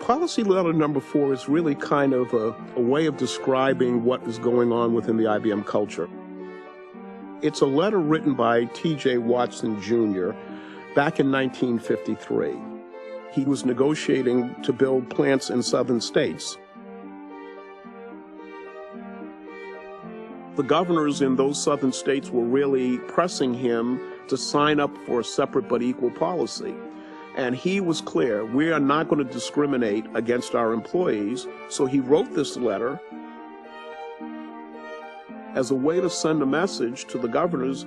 Policy Letter No.4 is really kind of a way of describing what is going on within the IBM culture. It's a letter written by T.J. Watson, Jr. back in 1953. He was negotiating to build plants in southern states. The governors in those southern states were really pressing him to sign up for a separate but equal policy. And he was clear, we are not going to discriminate against our employees. So he wrote this letter as a way to send a message to the governors.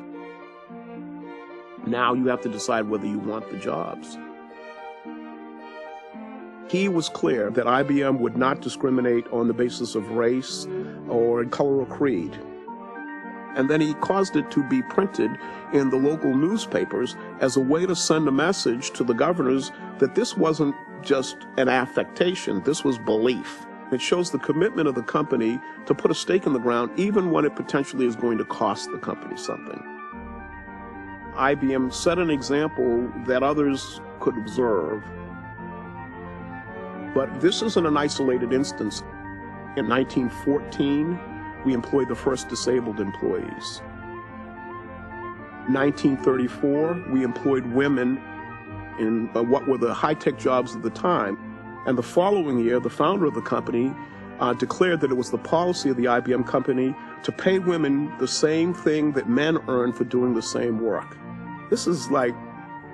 Now you have to decide whether you want the jobs. He was clear that IBM would not discriminate on the basis of race or color or creed. And then he caused it to be printed in the local newspapers as a way to send a message to the governors that this wasn't just an affectation, this was belief. It shows the commitment of the company to put a stake in the ground even when it potentially is going to cost the company something. IBM set an example that others could observe. But this isn't an isolated instance. In 1914, we employed the first disabled employees. 1934, we employed women in what were the high-tech jobs of the time. And the following year, the founder of the company declared that it was the policy of the IBM company to pay women the same thing that men earn for doing the same work. This is like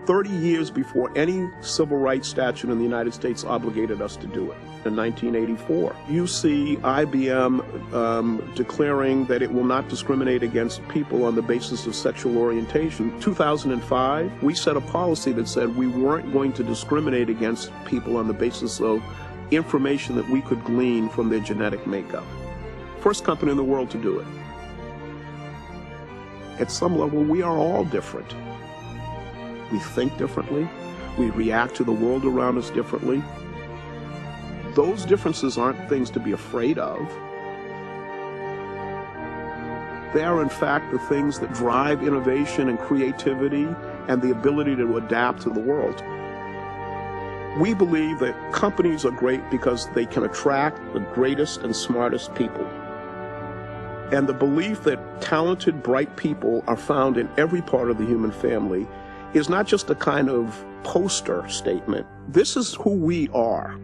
30 years before any civil rights statute in the United States obligated us to do it. In 1984, you see IBM declaring that it will not discriminate against people on the basis of sexual orientation. 2005, we set a policy that said we weren't going to discriminate against people on the basis of information that we could glean from their genetic makeup. First company in the world to do it. At some level, we are all different. We think differently. We react to the world around us differently. Those differences aren't things to be afraid of. They are, in fact, the things that drive innovation and creativity and the ability to adapt to the world. We believe that companies are great because they can attract the greatest and smartest people. And the belief that talented, bright people are found in every part of the human family is not just a kind of poster statement. This is who we are.